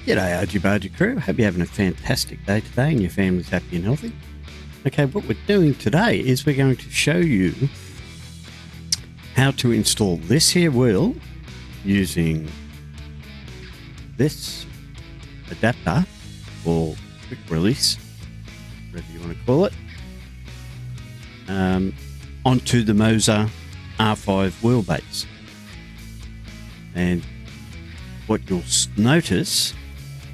G'day RG Bargy crew, hope you're having a fantastic day today and your family's happy and healthy. Okay, what we're doing today is we're going to show you how to install this here wheel using this adapter or quick release, whatever you want to call it, onto the Moza R5 wheelbase. And what you'll notice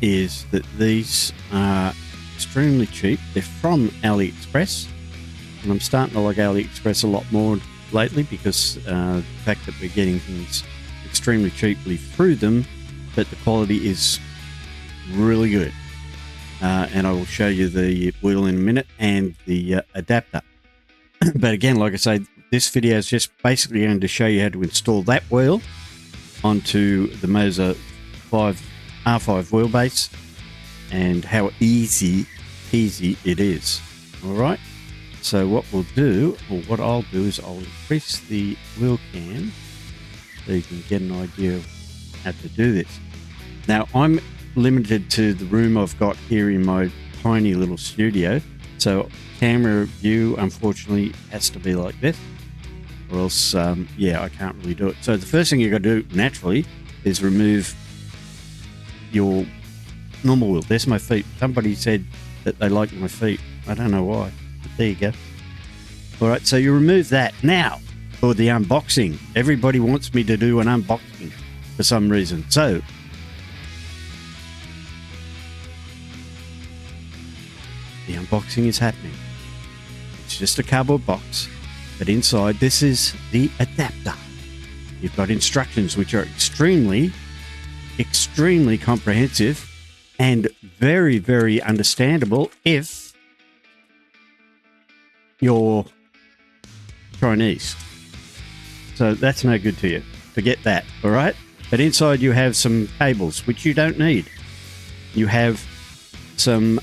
is that these are extremely cheap. They're from AliExpress, and I'm starting to like AliExpress a lot more lately because the fact that we're getting things extremely cheaply through them, but the quality is really good. And I will show you the wheel in a minute and the adapter. But again, like I say, this video is just basically going to show you how to install that wheel onto the Moza R5 wheelbase and how easy peasy it is. All right, so what we'll do, or what I'll do, is I'll increase the wheel cam so you can get an idea of how to do this. Now I'm limited to the room I've got here in my tiny little studio, so camera view unfortunately has to be like this, or else yeah, I can't really do it. So the first thing you got to do naturally is remove your normal wheel. There's my feet. Somebody said that they like my feet. I don't know why, but there you go. All right, so you remove that. Now for the unboxing. Everybody wants me to do an unboxing for some reason, so the unboxing is happening. It's just a cardboard box, but inside this is the adapter. You've got instructions which are extremely comprehensive and very, very understandable if you're Chinese. So that's no good to you. Forget that, all right? But inside you have some cables, which you don't need. You have some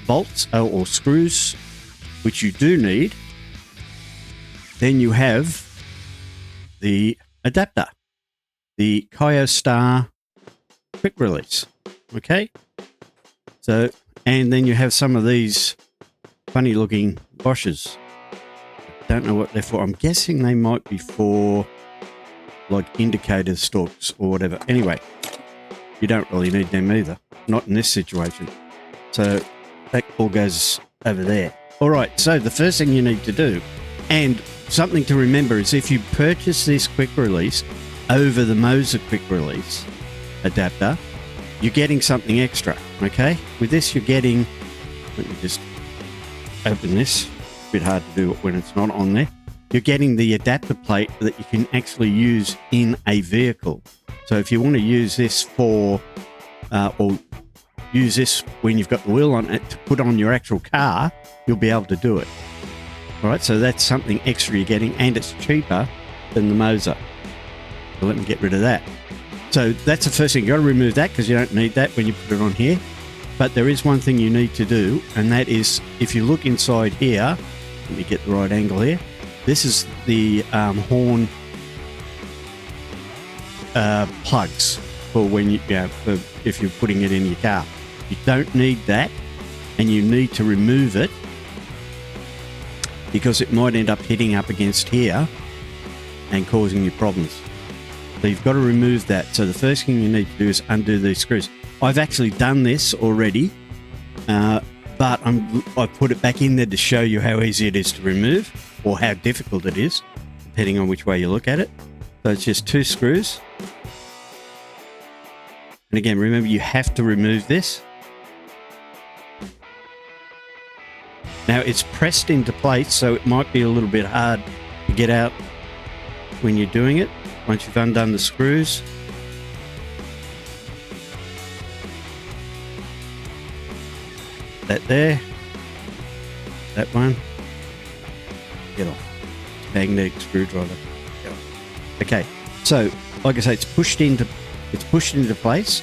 bolts or screws, which you do need. Then you have the adapter, the Kyostar quick release. Okay, so, and then you have some of these funny looking Bosches. Don't know what they're for. I'm guessing they might be for like indicator stalks or whatever. Anyway, you don't really need them either, not in this situation. So that all goes over there. All right, so the first thing you need to do, and something to remember, is if you purchase this quick release over the Moza quick release adapter, you're getting something extra. Okay, with this you're getting, let me just open this, a bit hard to do it when it's not on there. You're getting the adapter plate that you can actually use in a vehicle. So if you want to use this for or use this when you've got the wheel on it to put on your actual car, you'll be able to do it. All right, so that's something extra you're getting, and it's cheaper than the Moza. So let me get rid of that. So that's the first thing. You've got to remove that because you don't need that when you put it on here. But there is one thing you need to do, and that is, if you look inside here, let me get the right angle here. This is the horn plugs for when you, for if you're putting it in your car. You don't need that, and you need to remove it because it might end up hitting up against here and causing you problems. So you've got to remove that. So the first thing you need to do is undo these screws. I've actually done this already, but I put it back in there to show you how easy it is to remove, or how difficult it is, depending on which way you look at it. So it's just 2 screws. And again, remember, you have to remove this. Now it's pressed into place, so it might be a little bit hard to get out when you're doing it. Once you've undone the screws, that there, that one, get off. It's magnetic screwdriver. Get off. Okay, so like I say, it's pushed into place.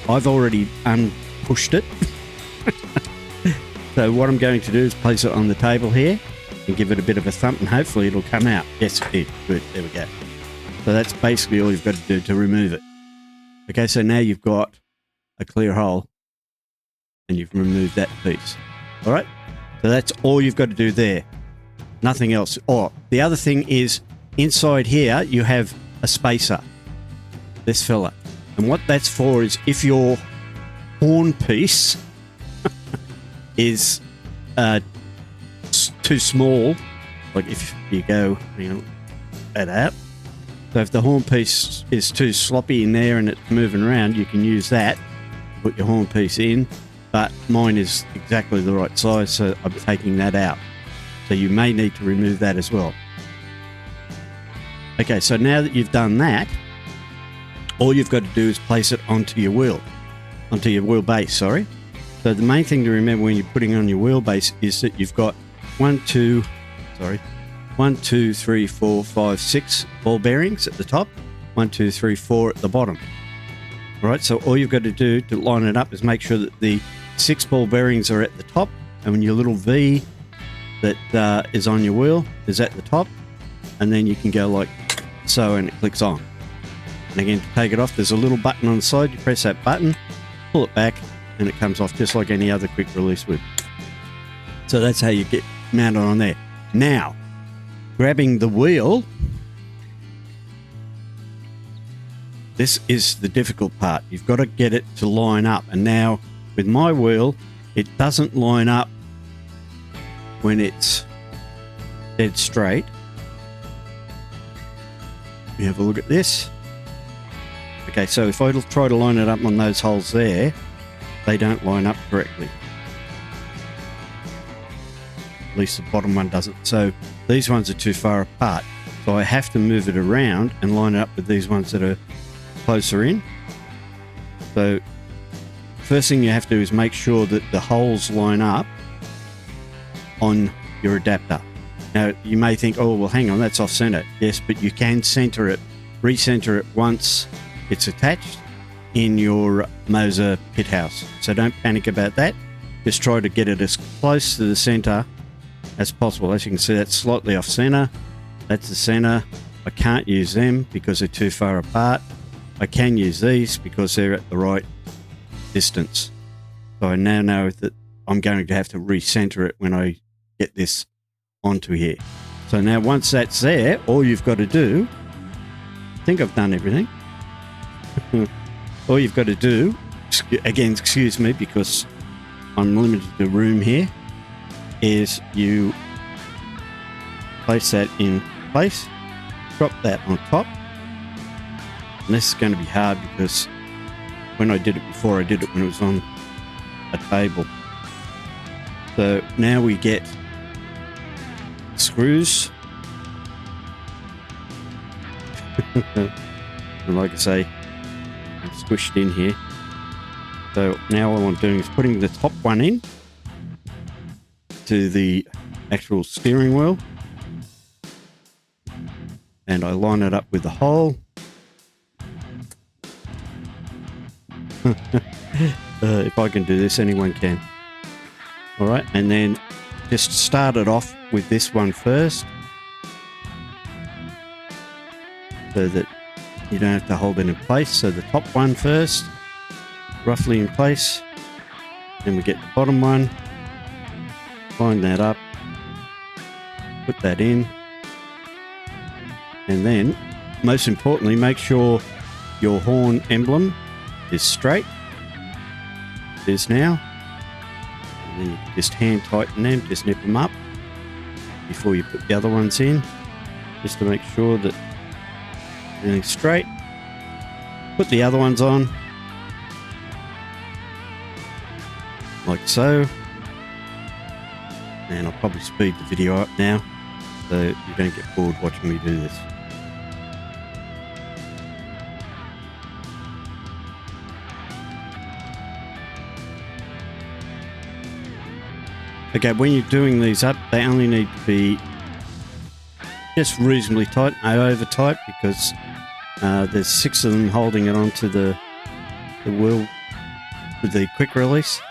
I've already unpushed it. So what I'm going to do is place it on the table here and give it a bit of a thump, and hopefully it'll come out. Yes, it did. Good. There we go. So that's basically all you've got to do to remove it. Okay, so now you've got a clear hole, and you've removed that piece. All right, so that's all you've got to do there, nothing else. Oh, the other thing is inside here you have a spacer, this fella, and what that's for is if your horn piece is too small, like if you go, that out. So if the horn piece is too sloppy in there and it's moving around, you can use that, put your horn piece in, but mine is exactly the right size, so I'm taking that out. So you may need to remove that as well. Okay, so now that you've done that, all you've got to do is place it onto your wheel, onto your wheelbase, sorry. So the main thing to remember when you're putting on your wheelbase is that you've got 1, 2, 3, 4, 5, 6 ball bearings at the top, 1, 2, 3, 4 at the bottom. All right, so all you've got to do to line it up is make sure that the 6 ball bearings are at the top, and when your little V that is on your wheel is at the top, and then you can go like so, and it clicks on. And again, to take it off, there's a little button on the side. You press that button, pull it back, and it comes off just like any other quick release whip. So that's how you get mounted on there. Now, grabbing the wheel, this is the difficult part. You've got to get it to line up. And now with my wheel, it doesn't line up when it's dead straight. We have a look at this. Okay, so if I try to line it up on those holes there, they don't line up correctly. At least the bottom one doesn't. So these ones are too far apart. So I have to move it around and line it up with these ones that are closer in. So first thing you have to do is make sure that the holes line up on your adapter. Now you may think, oh well, hang on, that's off center. Yes, but you can center it, recenter it once it's attached in your Moza pit house. So don't panic about that. Just try to get it as close to the center as possible. As you can see, that's slightly off center. That's the center. I can't use them because they're too far apart. I can use these because they're at the right distance. So I now know that I'm going to have to recenter it when I get this onto here. So now once that's there, all you've got to do, I think I've done everything. All you've got to do, again, excuse me because I'm limited to room here, is you place that in place, drop that on top. And this is going to be hard because when I did it before, I did it when it was on a table. So now we get screws. And like I say, I'm squished in here. So now all I'm doing is putting the top one in to the actual steering wheel, and I line it up with the hole. If I can do this, anyone can. All right, and then just start it off with this one first, so that you don't have to hold it in place. So the top one first, roughly in place. Then we get the bottom one, line that up, put that in, and then most importantly, make sure your horn emblem is straight. It is now. And then you can just hand tighten them, just nip them up before you put the other ones in, just to make sure that everything's straight. Put the other ones on like so, and I'll probably speed the video up now so you don't get bored watching me do this. Okay, when you're doing these up, they only need to be just reasonably tight, not over tight, because there's 6 of them holding it onto the wheel with the quick release.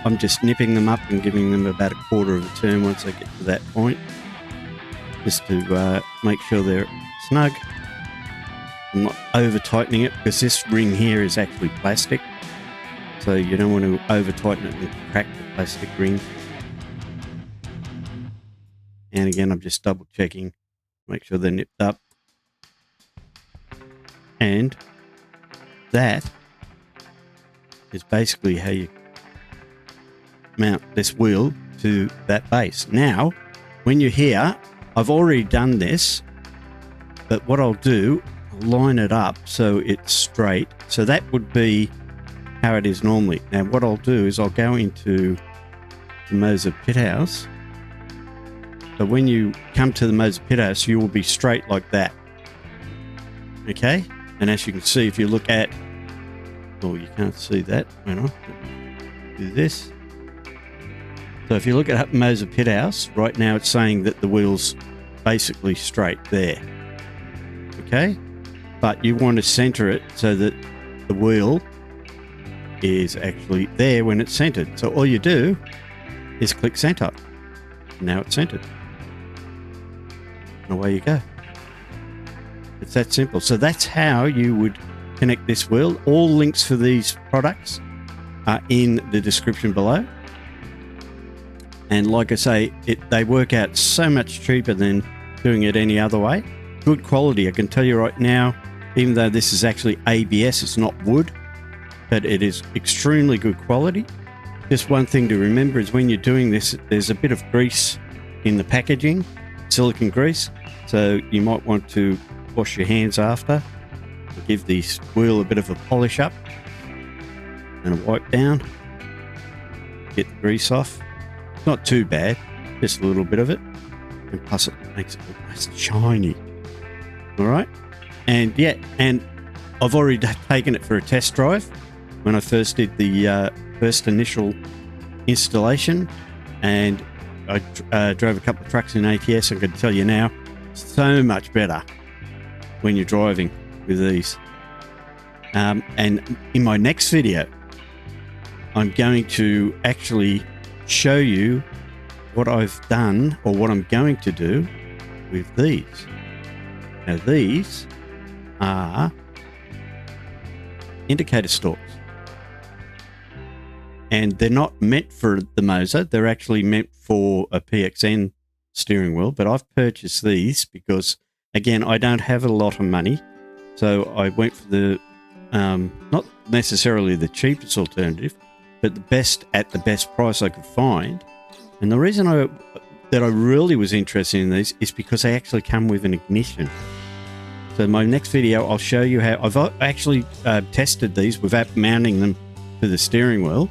I'm just nipping them up and giving them about a quarter of a turn once I get to that point, just to make sure they're snug. I'm not over tightening it because this ring here is actually plastic, So you don't want to over tighten it and crack the plastic ring. And again, I'm just double checking, make sure they're nipped up. And that is basically how you mount this wheel to that base. Now, when you're here, I've already done this, but what I'll do, I'll line it up so it's straight. So that would be how it is normally. Now, what I'll do is I'll go into the Moza pit house. So when you come to the Moza pit house, you will be straight like that. Okay? And as you can see, if you look at, oh, you can't see that. Hang on. Do this. So if you look at Moza pit house, right now it's saying that the wheel's basically straight there. Okay? But you want to center it so that the wheel is actually there when it's centered. So all you do is click center. Now it's centered. And away you go. It's that simple. So that's how you would connect this wheel. All links for these products are in the description below. And like I say, they work out so much cheaper than doing it any other way. Good quality. I can tell you right now, even though this is actually ABS, it's not wood, but it is extremely good quality. Just one thing to remember is when you're doing this, there's a bit of grease in the packaging, silicone grease. So you might want to wash your hands after, give the wheel a bit of a polish up and a wipe down, get the grease off. Not too bad, just a little bit of it, and plus it makes it look nice and shiny. All right, and yeah, and I've already taken it for a test drive when I first did the first initial installation, and I drove a couple of trucks in ATS. I can tell you now, so much better when you're driving with these. And in my next video, I'm going to actually show you what I've done, or what I'm going to do with these. Now these are indicator stalks, and they're not meant for the Moza. They're actually meant for a PXN steering wheel, but I've purchased these because, again, I don't have a lot of money, so I went for the not necessarily the cheapest alternative, but the best at the best price I could find. And the reason that I really was interested in these is because they actually come with an ignition. So in my next video, I'll show you how I've actually tested these without mounting them to the steering wheel,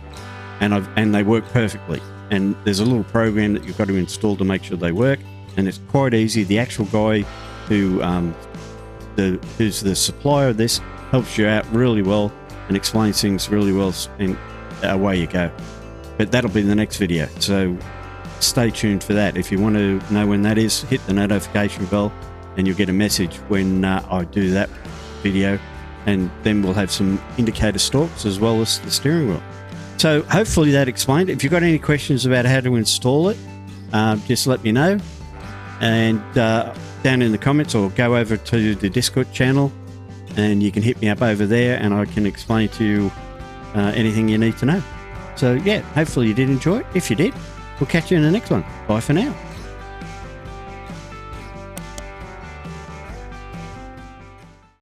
and they work perfectly. And there's a little program that you've got to install to make sure they work, and it's quite easy. The actual guy who's the supplier of this helps you out really well and explains things really well, and away you go. But that'll be the next video, so stay tuned for that. If you want to know when that is, hit the notification bell and you'll get a message when I do that video, and then we'll have some indicator stalks as well as the steering wheel. So hopefully that explained. If you've got any questions about how to install it, just let me know, and down in the comments, or go over to the Discord channel and you can hit me up over there and I can explain to you anything you need to know. So yeah, hopefully you did enjoy it. If you did, we'll catch you in the next one. Bye for now.